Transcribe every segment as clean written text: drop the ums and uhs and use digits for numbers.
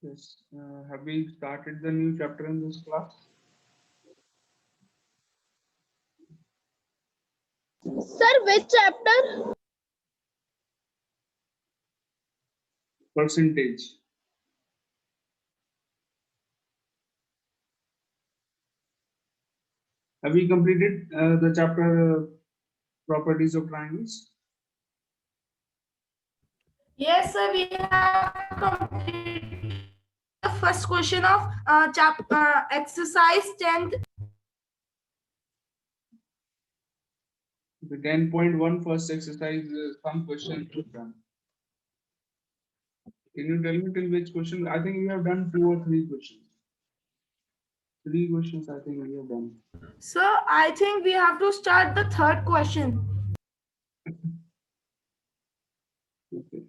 Yes. Have we started the new chapter in this class? Sir, which chapter? Percentage. Have we completed the chapter properties of triangles? Yes, sir, we have completed the first question of exercise 10th. The 10.1 first exercise, some questions we've done. Can you tell me till which question? I think we have done 2 or 3 questions. 3 questions, I think we have done. So I think we have to start the third question. Okay.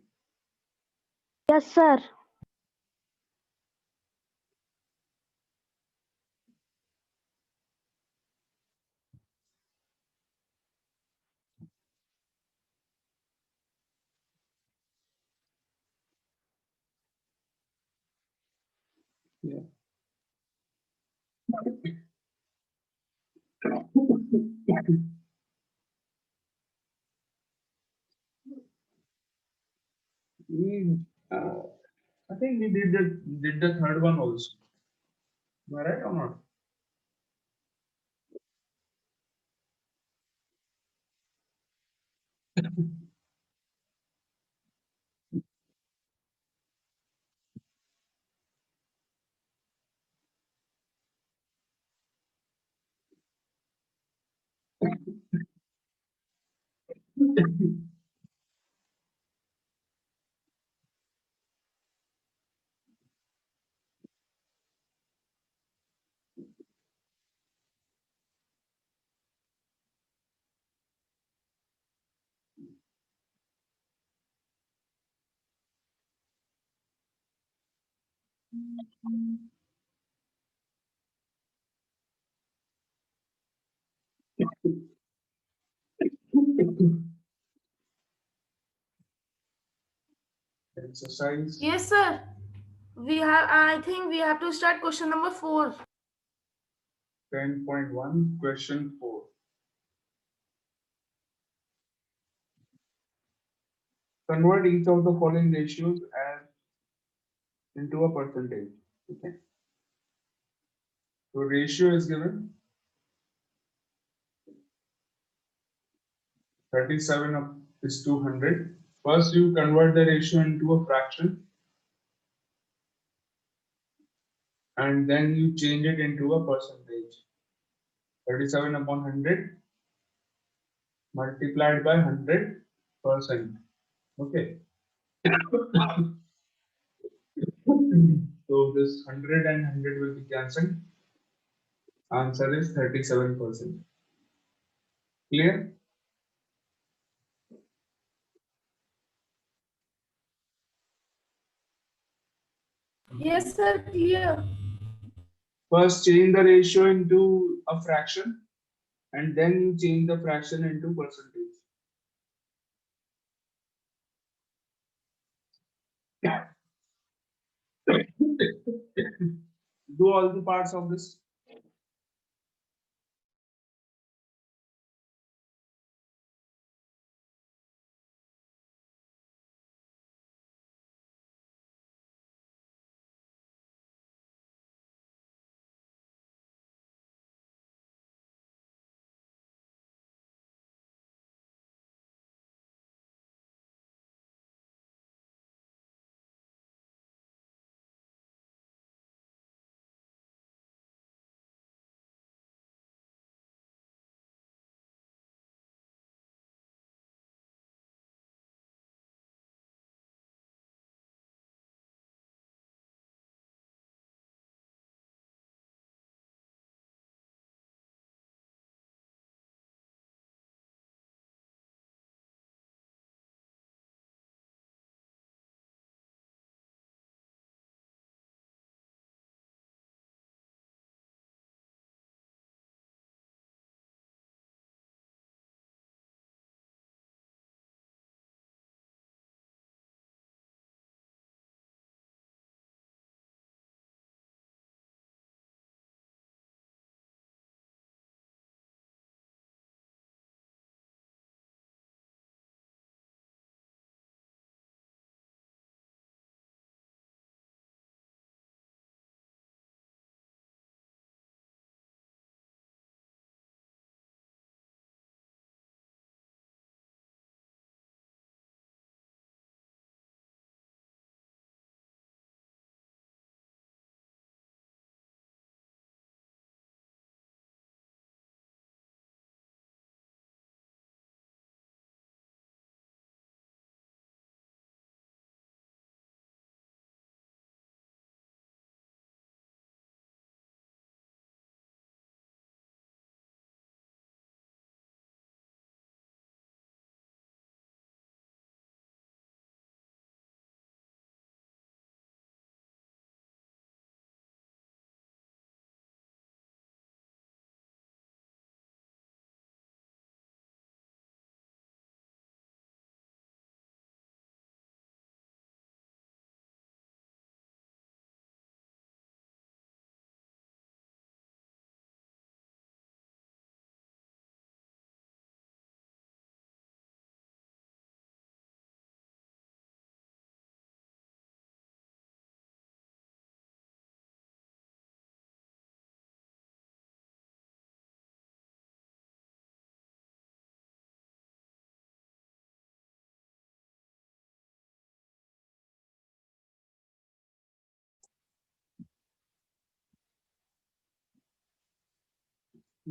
Yes, sir. Yeah. we, uh, I think we did the third one also. Am I right or not? Exercise Yes, sir. We have. I think we have to start question number 4. 10.1, question 4. Convert each of the following ratios as into a percentage. Okay. So ratio is given 37 is to 100. First, you convert the ratio into a fraction, and then you change it into a percentage. 37 upon 100 multiplied by 100%. Okay. So this 100 and 100 will be cancelled. Answer is 37%. Clear? Yes, sir. Clear. First, change the ratio into a fraction, and then you change the fraction into percentage. Do all the parts of this.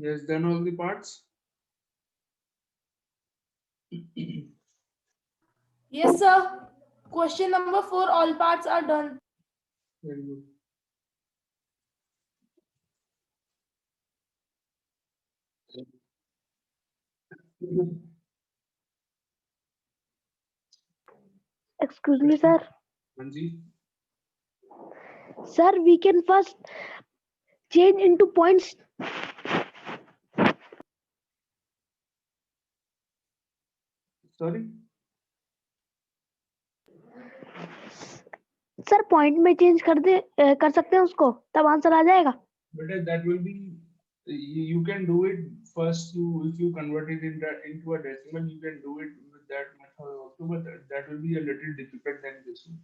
Yes, done all the parts. Yes, sir. Question number 4, all parts are done. Very good. Excuse me, sir. Manji, Sir, we can first change into points. sorry. Sir point में change कर सकते हैं उसको, तब answer आ जाएगा. But that will be you can do it first. If you convert it into a decimal, you can do it with that method also. But that will be a little difficult than this one.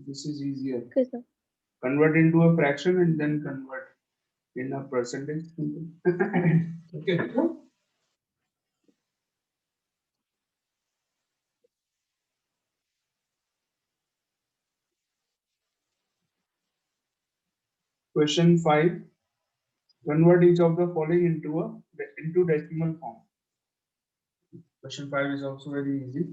This is easier. Okay, sir. Convert into a fraction and then convert in a percentage. Okay. Question 5. Convert each of the following into decimal form. Question 5 is also very easy.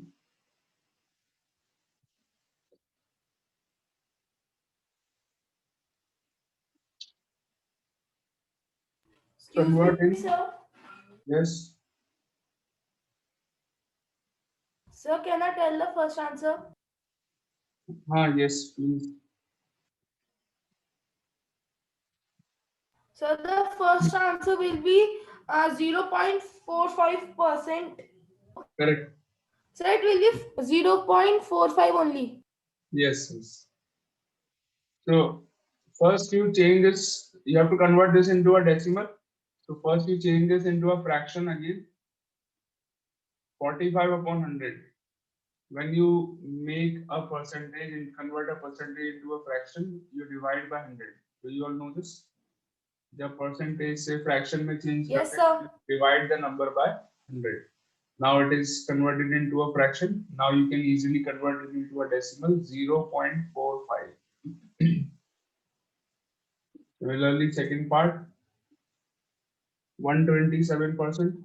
Excuse Convert me, in. sir. Yes. Sir, can I tell the first answer? Yes, please. So the first answer will be 0.45%. Correct. So it will be 0.45 only. Yes. So first you change this. You have to convert this into a decimal. So first you change this into a fraction again. 45 upon 100. When you make a percentage and convert a percentage into a fraction, you divide by 100. Do you all know this? The percentage से fraction में change Yes, करते sir. हैं, divide the number by 100. Now it is converted into a fraction. Now you can easily convert it into a decimal, 0.45. Similarly, second part, 127%.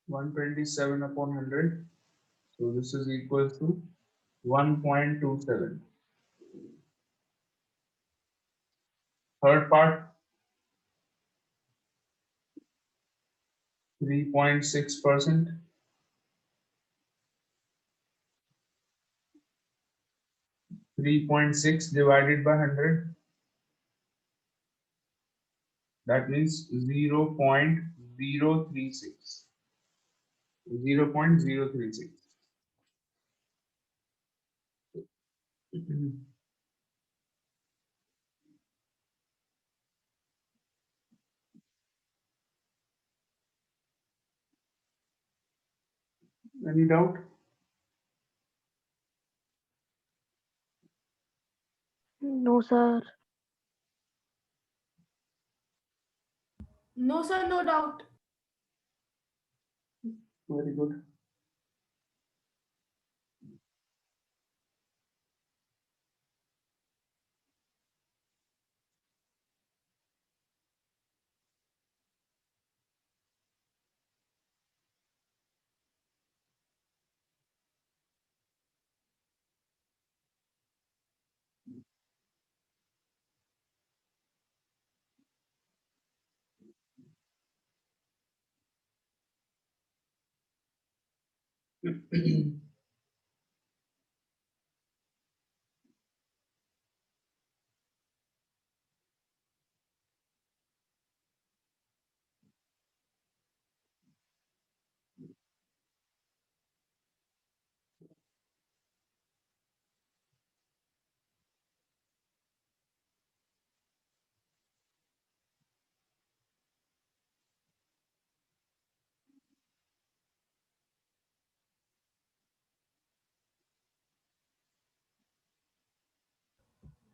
127 upon 100. So this is equal to 1.27. Third part, 3.6%. 3.6 divided by 100. That means 0.036. 0.036. Any doubt? No, sir. No, sir, no doubt. Very good.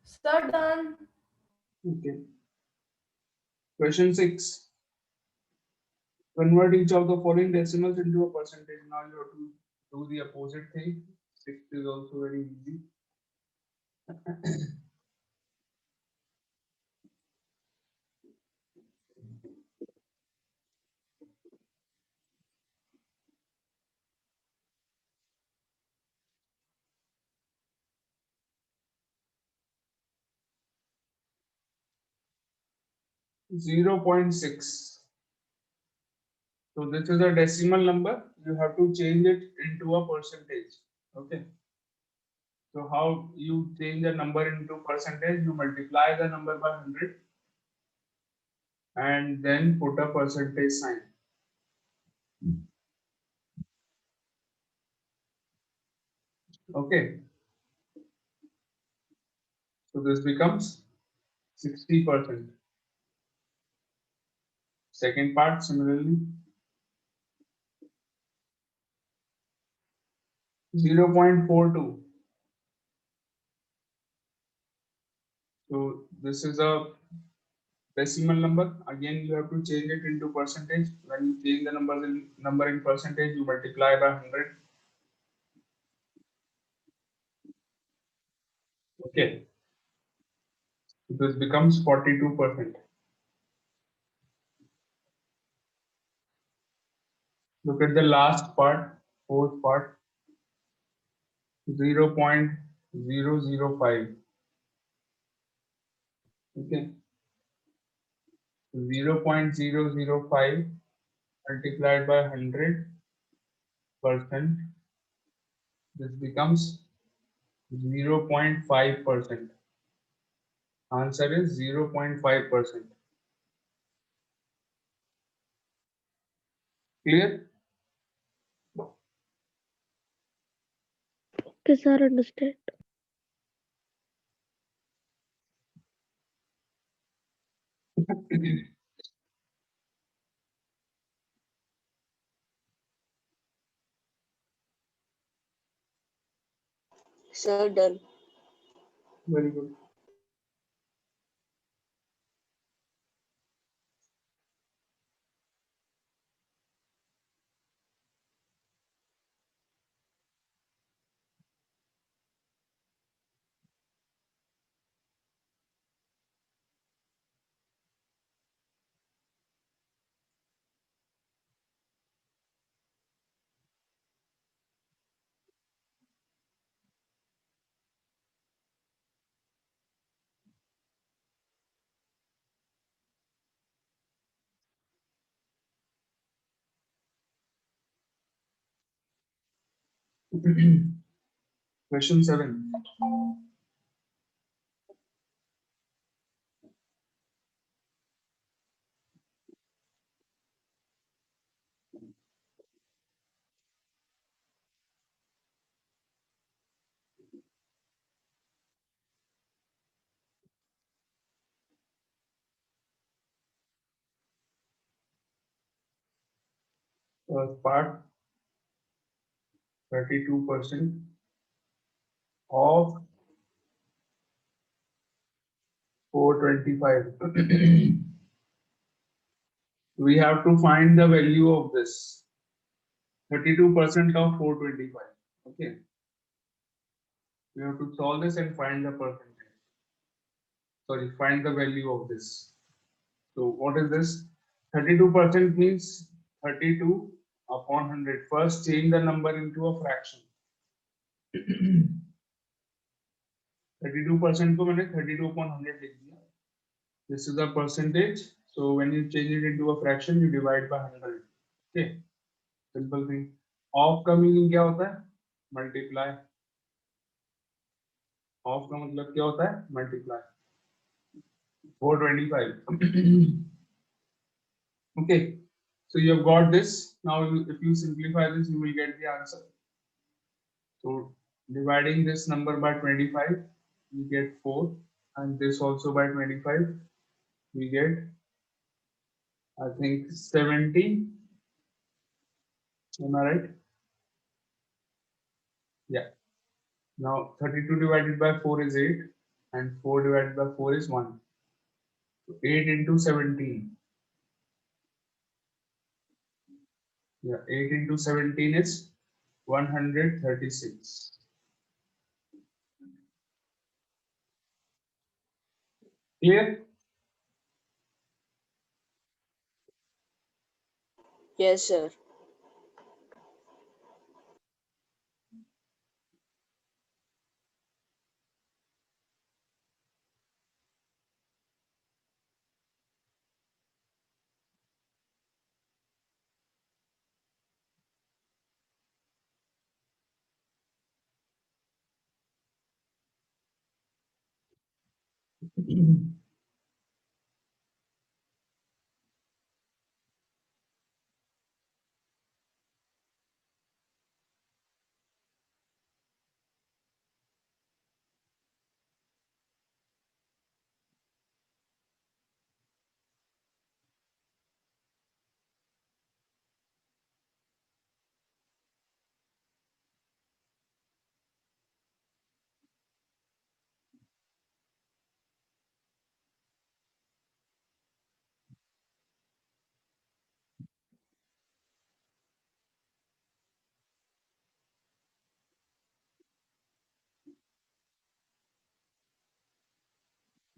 Sir, done. Okay. Question 6. Convert each of the following decimals into a percentage. Now you have to do the opposite thing. 6 is also very easy. 0.6. So this is a decimal number. You have to change it into a percentage. Okay. So how you change the number into percentage? You multiply the number by 100 and then put a percentage sign. Okay. So this becomes 60%. Second part similarly 0.42. So this is a decimal number. Again, you have to change it into percentage. When you change the number in percentage, you multiply by 100. Okay. So this becomes 42%. Look at the last part, fourth part, 0.005. Okay. 0.005 multiplied by 100%. This becomes 0.5%. Answer is 0.5%. Clear? Okay, sir, understand. Sir, done. Very good. Question 7. First part, 32% of 425. We have to find the value of this. 32% of 425. Okay. We have to solve this and find the percentage. Sorry, find the value of this. So what is this? 32% means 32 upon 100. First change the number into a fraction. 32% को मैंने 32 upon 100 लिख दिया. This is a percentage. So when you change it into a fraction, you divide by 100. Okay. Simple thing. Off का meaning क्या होता है? Multiply. Off का मतलब क्या होता है? Multiply. 425. Okay. So you have got this. Now if you simplify this, you will get the answer. So dividing this number by 25, you get 4, and this also by 25, we get, I think, 70. Am I right? Yeah. Now 32 divided by 4 is 8, and 4 divided by 4 is 1. So 8 into 17. Yeah, 8 into 17 is 136. Clear? Yes, sir.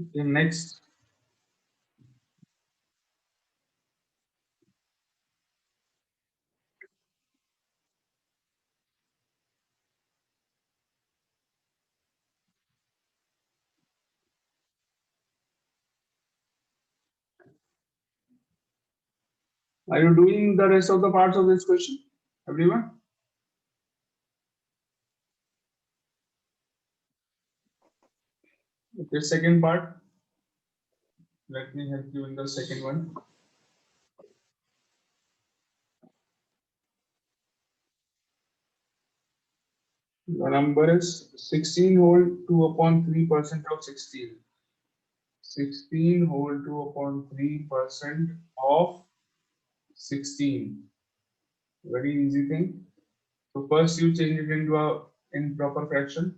Okay, next. Are you doing the rest of the parts of this question, everyone? Okay, second part. Let me help you in the second one. The number is 16 whole 2 upon 3% of 16. 16 whole 2 upon 3% of 16. Very easy thing. So first you change it into a improper fraction.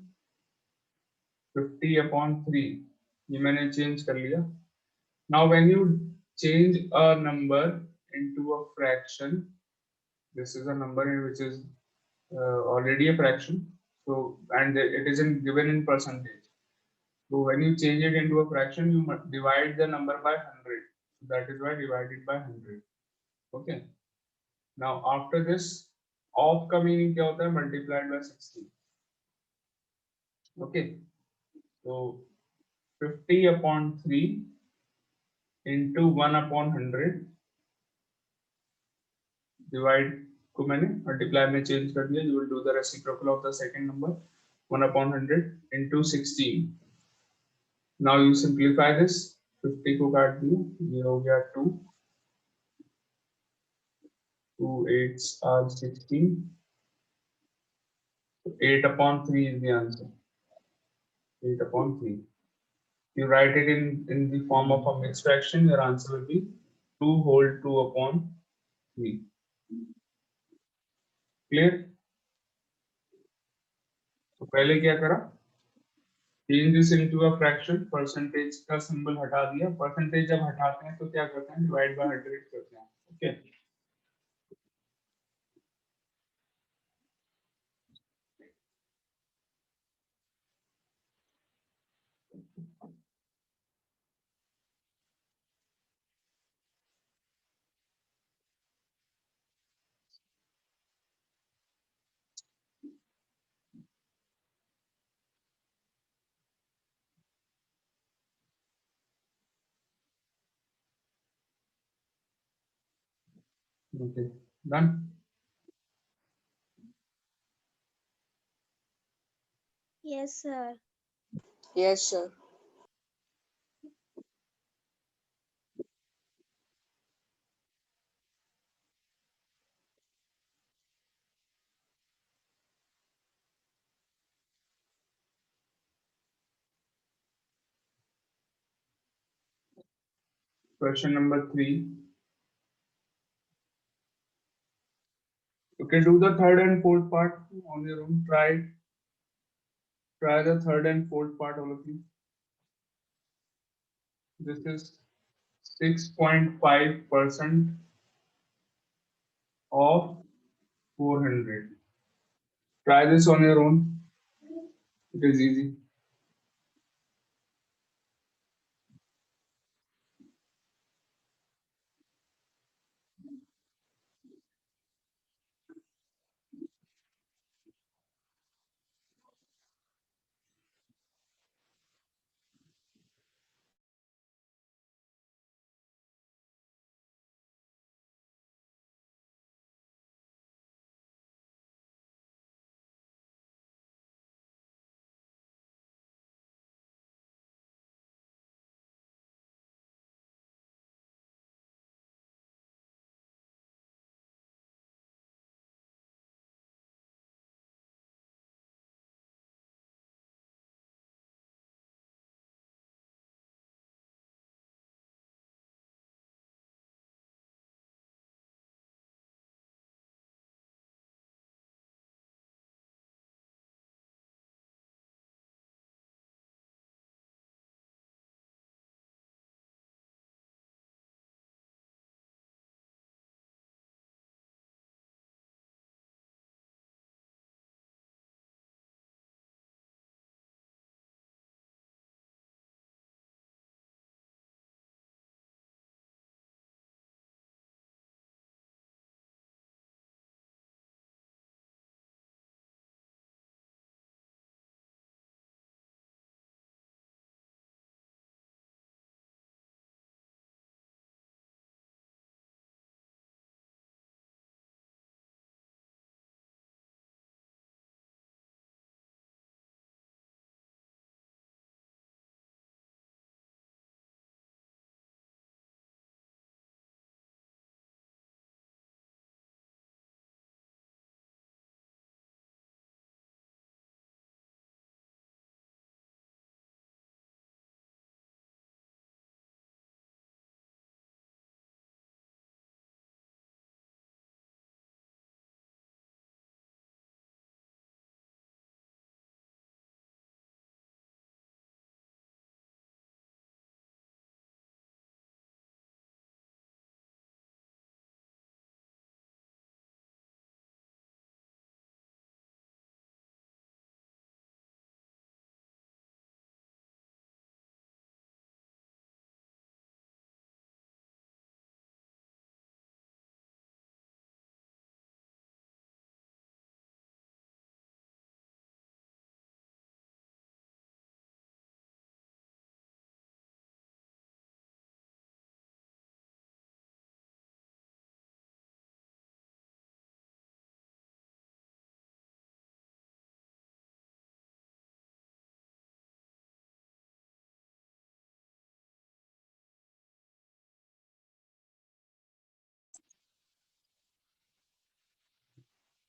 50 upon 3. ये मैंने change कर लिया. Now when you change a number into a fraction, this is a number which is already a fraction. So and it isn't given in percentage. So when you change it into a fraction, you divide the number by 100. So that is why divided by 100. Okay. Now after this, of का meaning क्या होता है? Multiplied by 60. Okay. So 50 upon 3 into 1 upon 100 divide को मैंने multiply में change कर दिया. You will do the reciprocal of the second number 1 upon 100 into 16. Now you simplify this. 50 को काट दिया. ये हो गया 2. 2 8s are 16. 8 upon 3 is the answer. 8 upon 3. You write it in the form of a mixed fraction, your answer will be 2 whole 2 upon 3. Clear? तो पहले क्या करा? Change this into a fraction, percentage का symbol हटा दिया. Percentage जब हटाते हैं तो क्या करते हैं? Divide by 100 करते हैं. Okay. Okay. Done. Yes, sir. Yes, sir. Question number 3. You can do the third and fourth part on your own. Try the third and fourth part, all of you. This is 6.5% of 400. Try this on your own. It is easy.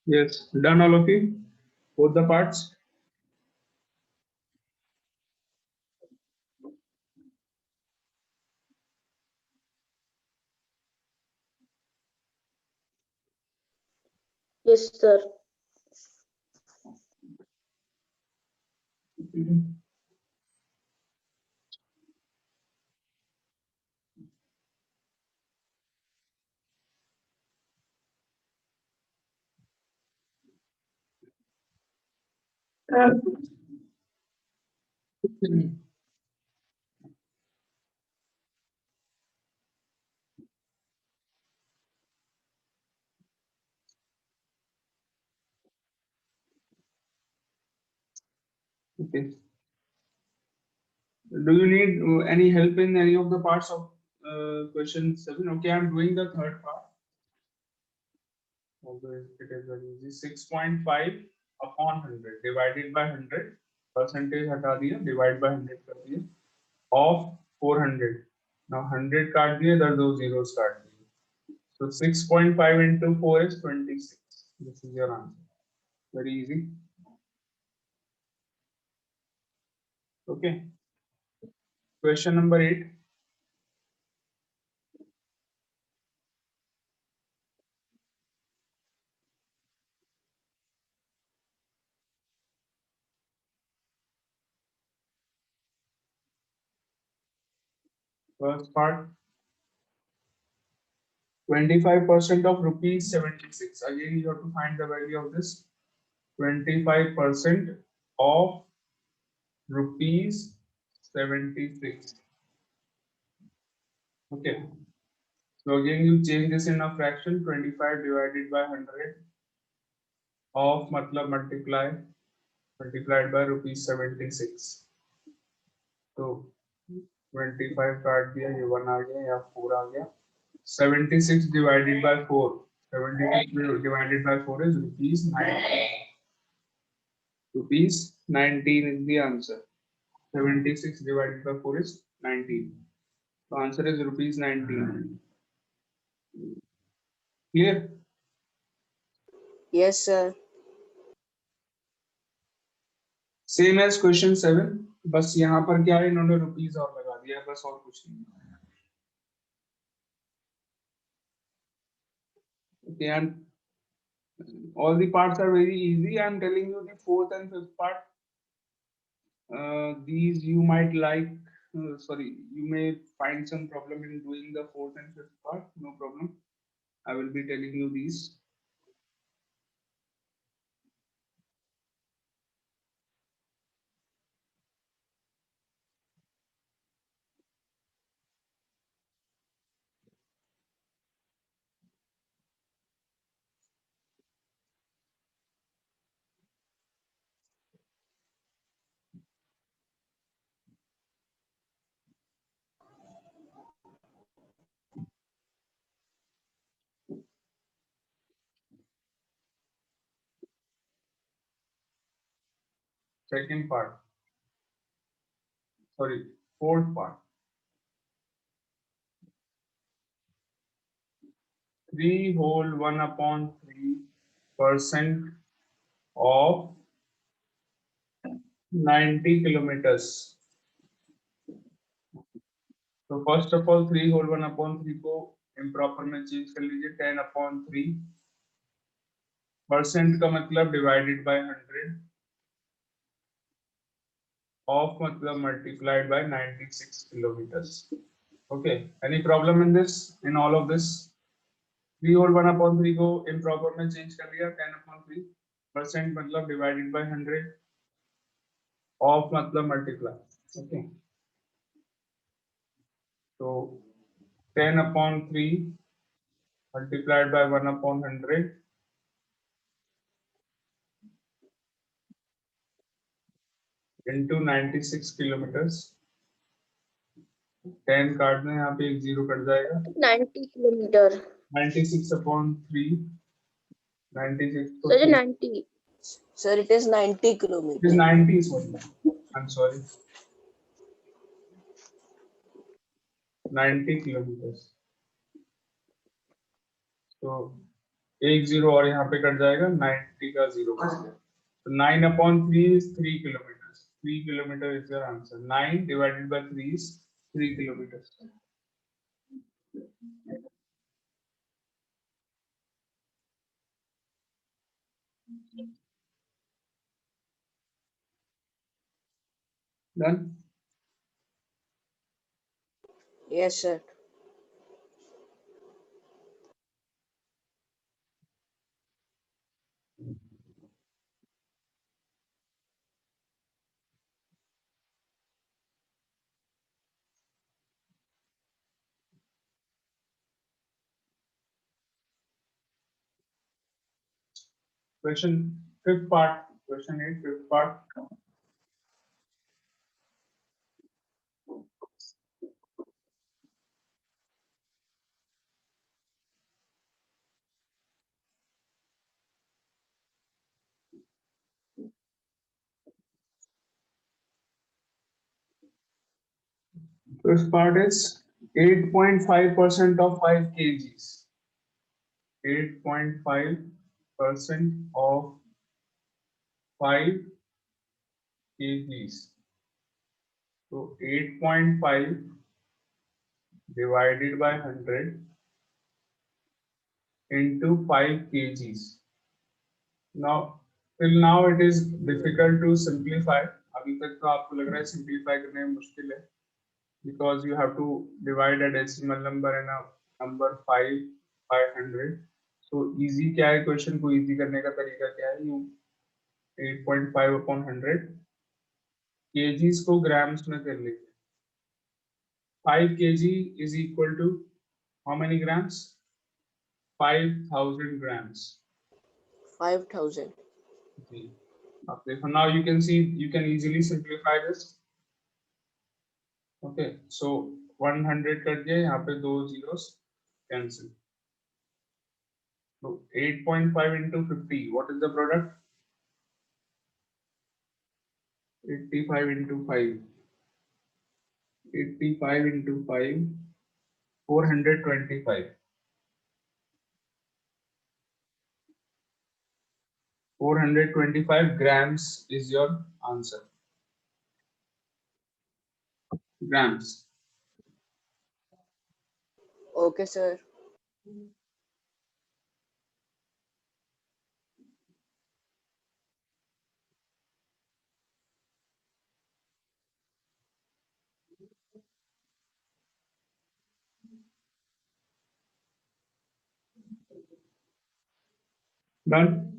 Yes, done all of you, both the parts. Yes, sir. Okay. Do you need any help in any of the parts of question 7? Okay, I'm doing the third part. Although it is very easy. 6.5 upon 100 divided by 100, percentage हटा दिया, divide by 100 कर दिया, of 400. Now 100 काट दिए, इधर दो zeros काट दिए. So 6.5 into 4 is 26. This is your answer. Very easy. Okay. Question number 8. First part. 25% of rupees 76. Again, you have to find the value of this. 25% of rupees 76. Okay. So again, you change this in a fraction. 25 divided by 100 of matlab multiplied by rupees 76. तो 25 काट दिया, ये 1 आ गया या 4 आ गया. 76 divided by 4. 76 divided by 4 is rupees 19. Rupees 19 is the answer. 76 divided by 4 is 19. The answer is rupees 19. Clear? Yes, sir. Same as question 7. बस यहाँ पर क्या है, इन्होंने रुपीस और लगा दिया, बस और कुछ नहीं. Okay, and all the parts are very easy. I'm telling you the fourth and fifth part. These you might like. Sorry, you may find some problem in doing the fourth and fifth part. No problem. I will be telling you these. Second part. Sorry, fourth part. 3 whole 1 upon 3% of 90 kilometers. So first of all 3 whole 1 upon 3 को improper में change कर लीजिए. 10 upon 3. Percent का मतलब divided by 100. Of मतलब multiplied by 96 kilometers. Okay. Any problem in this? In all of this? 3 whole 1 upon 3 को improper में change कर लिया. 10 upon 3. परसेंट मतलब divided by 100. Of मतलब multiply. Okay. So 10 upon 3 multiplied by 1 upon 100 into 96 kilometers. 10 काट दें, यहाँ पे एक 0 कट जाएगा. 90 kilometer. 96 upon 3. 96. Sir, 90. Sir, it is 90 It is kilometer. 90. Sorry. I'm sorry. 90 kilometers. So एक जीरो और यहाँ पे कट जाएगा, 90 का जीरो बच गया। तो 9/3 is 3 kilometers. 3 kilometer is your answer. 9 divided by 3 is 3 kilometers. Done. Yes, sir. Question fifth part. Question 8, fifth part. Fifth part is 8.5% of 5 kgs. 8.5% of 5 kgs. So 8.5 divided by 100 into 5 kgs. Now, till now it is difficult to simplify. अभी तक तो आपको लग रहा है simplify करने में मुश्किल है, because you have to divide a decimal number and a number 5 by 100. So easy क्या है, question को easy करने का तरीका क्या है? You 8.5 upon 100 kgs को grams में कर लीजिए. 5 kg is equal to how many grams? 5,000 grams. 5,000. Okay, so now you can see, you can easily simplify this. Okay, so 100 cut गए, यहाँ पे 2 zeros cancel. So 8.5 into 50, what is the product? 85 into 5. 85 into 5, 425. 425 grams is your answer. Grams. Okay, sir. Done.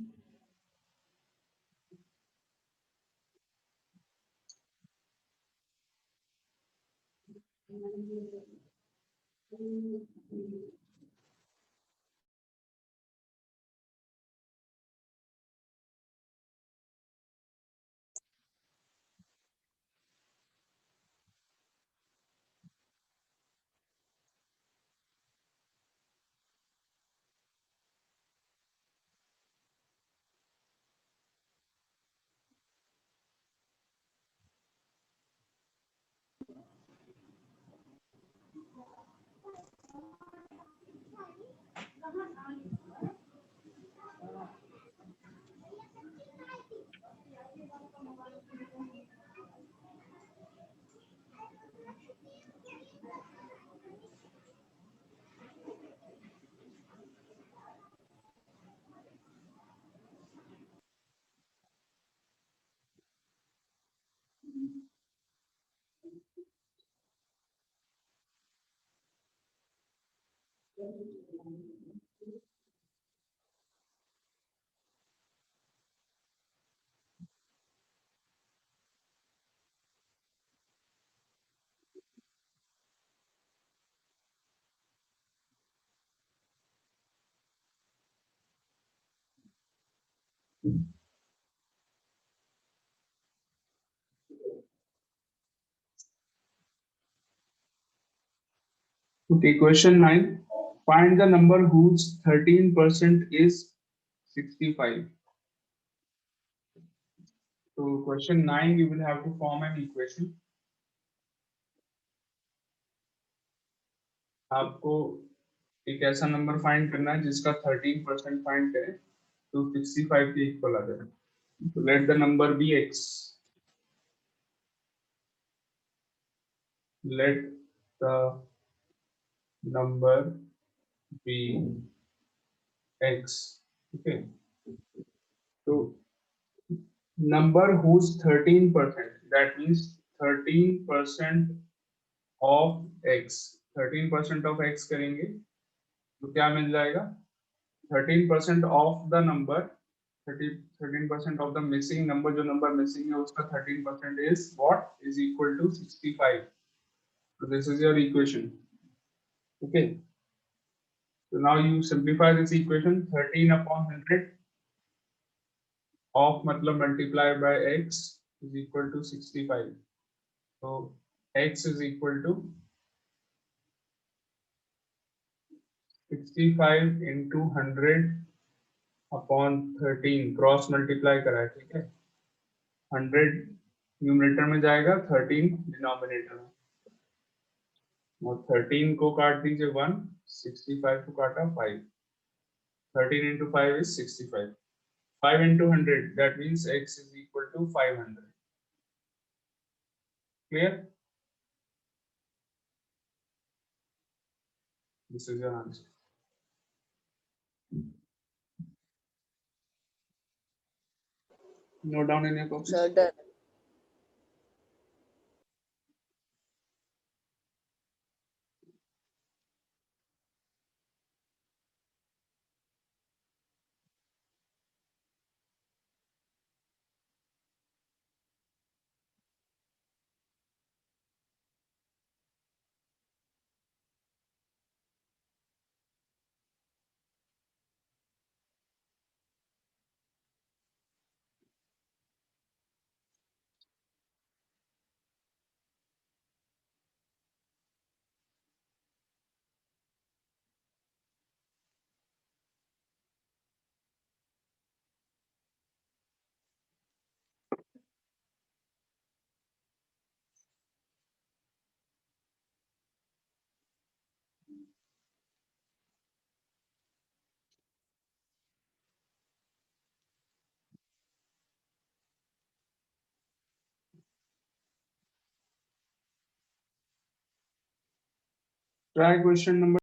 Okay, question 9. Find the number whose 13% is 65. So question 9, you will have to form an equation. आपको एक ऐसा number find करना है जिसका 13% find करें तो 65 के equal आ जाए. तो let the number be x. Let the number be x. Okay. So number whose 13%, that means 13% of x, 13% of x करेंगे तो क्या मिल जाएगा? 13% of the number, 13% of the missing number, जो number missing है उसका 13% is what? Is equal to 65. So this is your equation. Okay. So now you simplify this equation. 13 upon 100 of मतलब multiply by x is equal to 65. So x is equal to 65 into 100 upon 13. Cross multiply करा है, ठीक है. 100 numerator में जाएगा, 13 denominator में. और 13 को काट दीजिए 1, 65 को काटा 5. 13 into 5 is 65. 5 into 100, that means x is equal to 500. Clear? This is your answer. Note down in your copies. Sir, done. Try question number